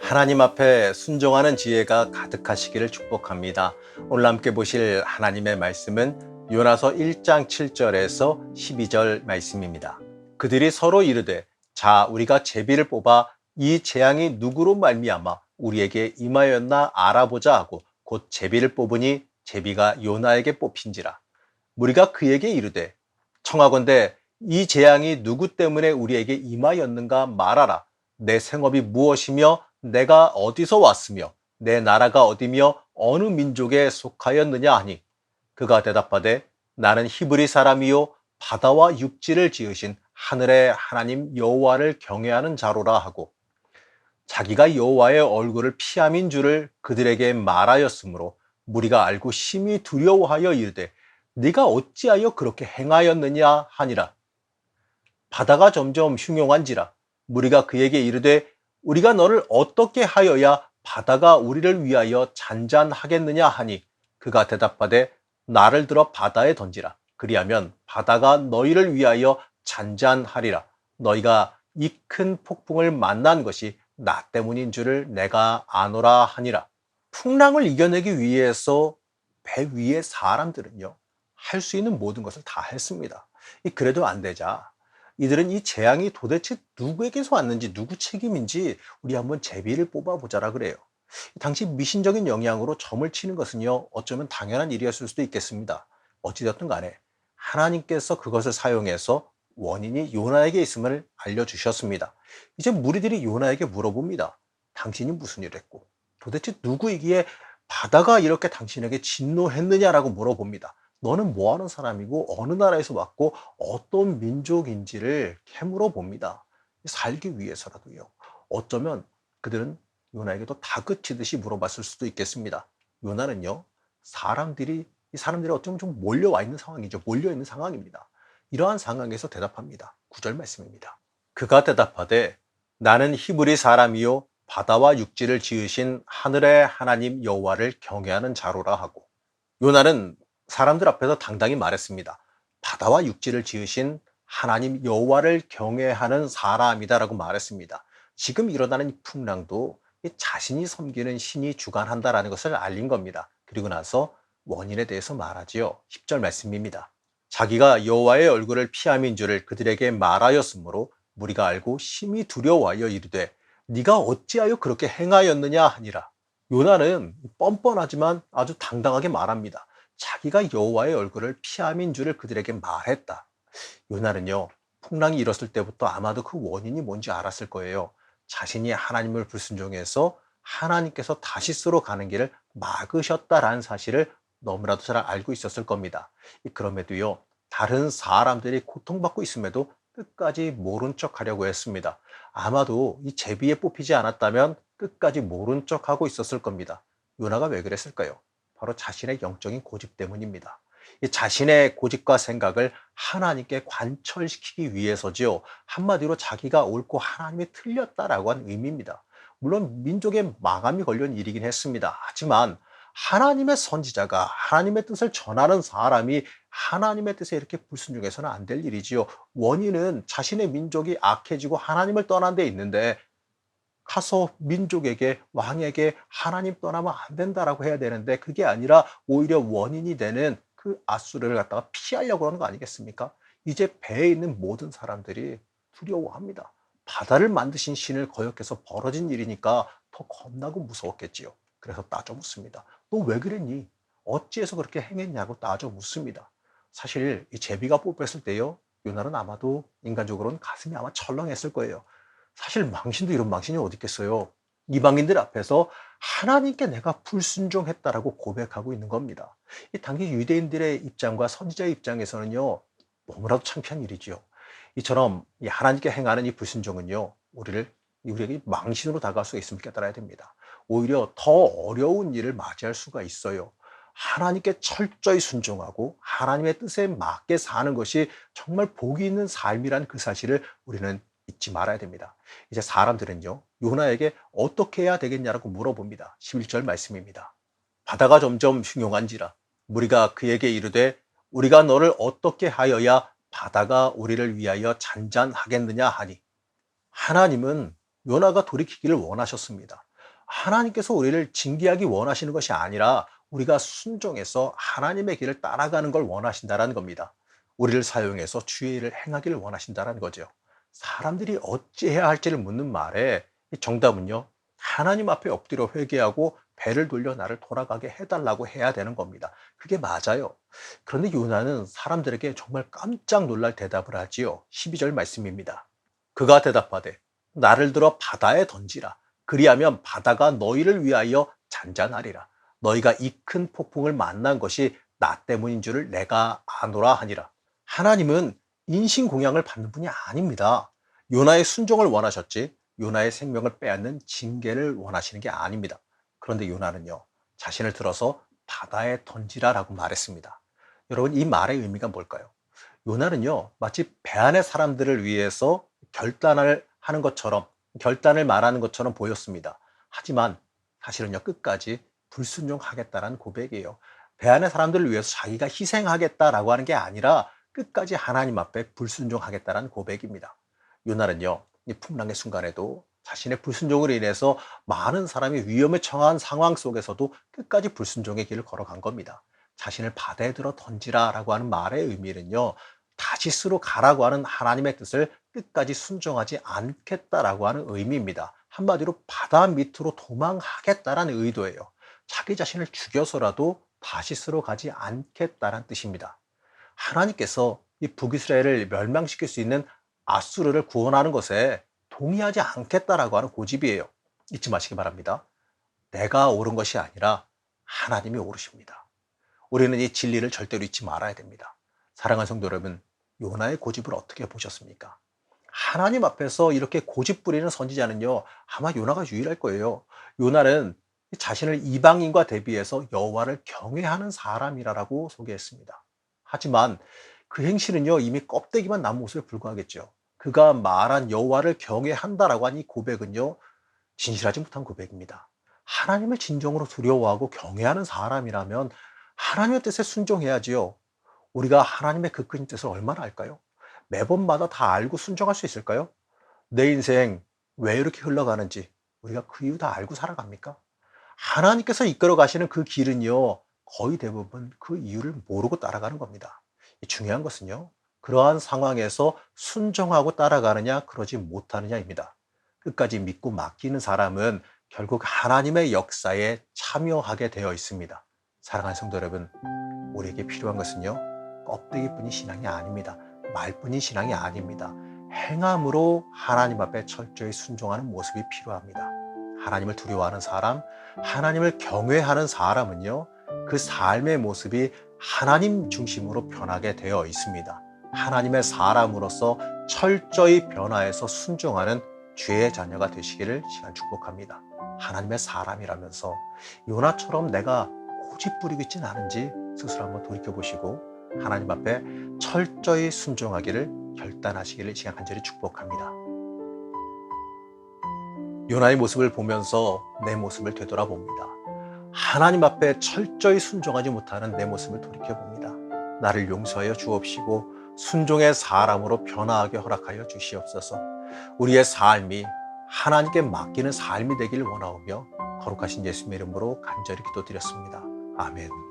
하나님 앞에 순종하는 지혜가 가득하시기를 축복합니다. 오늘 함께 보실 하나님의 말씀은 요나서 1장 7절에서 12절 말씀입니다. 그들이 서로 이르되 자 우리가 제비를 뽑아 이 재앙이 누구로 말미암아 우리에게 임하였나 알아보자 하고 곧 제비를 뽑으니 제비가 요나에게 뽑힌지라. 우리가 그에게 이르되 청하건대 이 재앙이 누구 때문에 우리에게 임하였는가 말하라. 내 생업이 무엇이며 내가 어디서 왔으며 내 나라가 어디며 어느 민족에 속하였느냐 하니 그가 대답하되 나는 히브리 사람이요 바다와 육지를 지으신 하늘의 하나님 여호와를 경외하는 자로라 하고 자기가 여호와의 얼굴을 피함인 줄을 그들에게 말하였으므로 무리가 알고 심히 두려워하여 이르되 네가 어찌하여 그렇게 행하였느냐 하니라. 바다가 점점 흉용한지라. 무리가 그에게 이르되 우리가 너를 어떻게 하여야 바다가 우리를 위하여 잔잔하겠느냐 하니 그가 대답하되 나를 들어 바다에 던지라. 그리하면 바다가 너희를 위하여 잔잔하리라. 너희가 이 큰 폭풍을 만난 것이 나 때문인 줄을 내가 아노라 하니라. 풍랑을 이겨내기 위해서 배 위의 사람들은요, 할 수 있는 모든 것을 다 했습니다. 그래도 안 되자. 이들은 이 재앙이 도대체 누구에게서 왔는지 누구 책임인지 우리 한번 제비를 뽑아보자라 그래요. 당시 미신적인 영향으로 점을 치는 것은요, 어쩌면 당연한 일이었을 수도 있겠습니다. 어찌되었든 간에 하나님께서 그것을 사용해서 원인이 요나에게 있음을 알려주셨습니다. 이제 무리들이 요나에게 물어봅니다. 당신이 무슨 일을 했고 도대체 누구이기에 바다가 이렇게 당신에게 진노했느냐라고 물어봅니다. 너는 뭐 하는 사람이고 어느 나라에서 왔고 어떤 민족인지를 캐물어 봅니다. 살기 위해서라도요. 어쩌면 그들은 요나에게도 다그치듯이 물어봤을 수도 있겠습니다. 요나는요, 이 사람들이 어쩌면 좀 몰려와 있는 상황이죠. 몰려 있는 상황입니다. 이러한 상황에서 대답합니다. 9절 말씀입니다. 그가 대답하되 나는 히브리 사람이요 바다와 육지를 지으신 하늘의 하나님 여호와를 경외하는 자로라 하고 요나는 사람들 앞에서 당당히 말했습니다. 바다와 육지를 지으신 하나님 여호와를 경외하는 사람이다라고 말했습니다. 지금 일어나는 이 풍랑도 자신이 섬기는 신이 주관한다라는 것을 알린 겁니다. 그리고 나서 원인에 대해서 말하지요. 10절 말씀입니다. 자기가 여호와의 얼굴을 피함인 줄을 그들에게 말하였으므로 무리가 알고 심히 두려워하여 이르되 네가 어찌하여 그렇게 행하였느냐 하니라. 요나는 뻔뻔하지만 아주 당당하게 말합니다. 자기가 여호와의 얼굴을 피함인 줄을 그들에게 말했다. 요나는요, 풍랑이 일었을 때부터 아마도 그 원인이 뭔지 알았을 거예요. 자신이 하나님을 불순종해서 하나님께서 다시스로 가는 길을 막으셨다라는 사실을 너무나도 잘 알고 있었을 겁니다. 그럼에도요, 다른 사람들이 고통받고 있음에도 끝까지 모른 척 하려고 했습니다. 아마도 이 제비에 뽑히지 않았다면 끝까지 모른 척 하고 있었을 겁니다. 요나가 왜 그랬을까요? 바로 자신의 영적인 고집 때문입니다. 이 자신의 고집과 생각을 하나님께 관철시키기 위해서지요. 한마디로 자기가 옳고 하나님이 틀렸다라고 한 의미입니다. 물론 민족의 마감이 걸려온 일이긴 했습니다. 하지만 하나님의 선지자가 하나님의 뜻을 전하는 사람이 하나님의 뜻에 이렇게 불순종해서는 안 될 일이지요. 원인은 자신의 민족이 악해지고 하나님을 떠난 데 있는데 가서 민족에게 왕에게 하나님 떠나면 안 된다라고 해야 되는데 그게 아니라 오히려 원인이 되는 그 앗수르를 갖다가 피하려고 하는 거 아니겠습니까? 이제 배에 있는 모든 사람들이 두려워합니다. 바다를 만드신 신을 거역해서 벌어진 일이니까 더 겁나고 무서웠겠지요. 그래서 따져 묻습니다. 너 왜 그랬니? 어찌해서 그렇게 행했냐고 따져 묻습니다. 사실 이 제비가 뽑혔을 때요, 요나는 아마도 인간적으로는 가슴이 아마 철렁했을 거예요. 사실 망신도 이런 망신이 어디 있겠어요. 이방인들 앞에서 하나님께 내가 불순종했다라고 고백하고 있는 겁니다. 이 당시 유대인들의 입장과 선지자의 입장에서는요, 너무나도 창피한 일이지요. 이처럼 이 하나님께 행하는 이 불순종은요, 우리에게 망신으로 다가갈 수 있음을 깨달아야 됩니다. 오히려 더 어려운 일을 맞이할 수가 있어요. 하나님께 철저히 순종하고 하나님의 뜻에 맞게 사는 것이 정말 복이 있는 삶이란 그 사실을 우리는 잊지 말아야 됩니다. 이제 사람들은요, 요나에게 어떻게 해야 되겠냐라고 물어봅니다. 11절 말씀입니다. 바다가 점점 흉용한지라 무리가 그에게 이르되 우리가 너를 어떻게 하여야 바다가 우리를 위하여 잔잔하겠느냐 하니 하나님은 요나가 돌이키기를 원하셨습니다. 하나님께서 우리를 징계하기 원하시는 것이 아니라 우리가 순종해서 하나님의 길을 따라가는 걸 원하신다는 겁니다. 우리를 사용해서 주의 일을 행하기를 원하신다는 거죠. 사람들이 어찌해야 할지를 묻는 말에 이 정답은요, 하나님 앞에 엎드려 회개하고 배를 돌려 나를 돌아가게 해달라고 해야 되는 겁니다. 그게 맞아요. 그런데 요나는 사람들에게 정말 깜짝 놀랄 대답을 하지요. 12절 말씀입니다. 그가 대답하되 나를 들어 바다에 던지라. 그리하면 바다가 너희를 위하여 잔잔하리라. 너희가 이 큰 폭풍을 만난 것이 나 때문인 줄을 내가 아노라 하니라. 하나님은 인신공양을 받는 분이 아닙니다. 요나의 순종을 원하셨지 요나의 생명을 빼앗는 징계를 원하시는 게 아닙니다. 그런데 요나는요, 자신을 들어서 바다에 던지라라고 말했습니다. 여러분, 이 말의 의미가 뭘까요? 요나는요, 마치 배 안의 사람들을 위해서 결단을 하는 것처럼, 결단을 말하는 것처럼 보였습니다. 하지만 사실은요, 끝까지 불순종하겠다라는 고백이에요. 배 안의 사람들을 위해서 자기가 희생하겠다라고 하는 게 아니라 끝까지 하나님 앞에 불순종하겠다라는 고백입니다. 요나는요, 이 풍랑의 순간에도 자신의 불순종으로 인해서 많은 사람이 위험에 처한 상황 속에서도 끝까지 불순종의 길을 걸어간 겁니다. 자신을 바다에 들어 던지라라고 하는 말의 의미는요, 다시스로 가라고 하는 하나님의 뜻을 끝까지 순종하지 않겠다라고 하는 의미입니다. 한마디로 바다 밑으로 도망하겠다라는 의도예요. 자기 자신을 죽여서라도 다시스로 가지 않겠다라는 뜻입니다. 하나님께서 이 북이스라엘을 멸망시킬 수 있는 아수르를 구원하는 것에 동의하지 않겠다라고 하는 고집이에요. 잊지 마시기 바랍니다. 내가 옳은 것이 아니라 하나님이 옳으십니다. 우리는 이 진리를 절대로 잊지 말아야 됩니다. 사랑하는 성도 여러분, 요나의 고집을 어떻게 보셨습니까? 하나님 앞에서 이렇게 고집 부리는 선지자는요, 아마 요나가 유일할 거예요. 요나는 자신을 이방인과 대비해서 여호와를 경외하는 사람이라고 소개했습니다. 하지만 그 행실은요, 이미 껍데기만 남은 모습에 불과하겠죠. 그가 말한 여호와를 경외한다라고 한 이 고백은요, 진실하지 못한 고백입니다. 하나님을 진정으로 두려워하고 경외하는 사람이라면 하나님의 뜻에 순종해야지요. 우리가 하나님의 그 큰 뜻을 얼마나 알까요? 매번마다 다 알고 순종할 수 있을까요? 내 인생 왜 이렇게 흘러가는지 우리가 그 이유 다 알고 살아갑니까? 하나님께서 이끌어 가시는 그 길은요, 거의 대부분 그 이유를 모르고 따라가는 겁니다. 중요한 것은요, 그러한 상황에서 순종하고 따라가느냐, 그러지 못하느냐입니다. 끝까지 믿고 맡기는 사람은 결국 하나님의 역사에 참여하게 되어 있습니다. 사랑하는 성도 여러분, 우리에게 필요한 것은요, 껍데기뿐인 신앙이 아닙니다. 말뿐인 신앙이 아닙니다. 행함으로 하나님 앞에 철저히 순종하는 모습이 필요합니다. 하나님을 두려워하는 사람, 하나님을 경외하는 사람은요, 그 삶의 모습이 하나님 중심으로 변하게 되어 있습니다. 하나님의 사람으로서 철저히 변화해서 순종하는 주의 자녀가 되시기를 시간 축복합니다. 하나님의 사람이라면서 요나처럼 내가 고집 부리고 있지는 않은지 스스로 한번 돌이켜보시고 하나님 앞에 철저히 순종하기를 결단하시기를 시간 간절히 축복합니다. 요나의 모습을 보면서 내 모습을 되돌아봅니다. 하나님 앞에 철저히 순종하지 못하는 내 모습을 돌이켜봅니다. 나를 용서하여 주옵시고 순종의 사람으로 변화하게 허락하여 주시옵소서. 우리의 삶이 하나님께 맡기는 삶이 되기를 원하오며 거룩하신 예수님의 이름으로 간절히 기도드렸습니다. 아멘.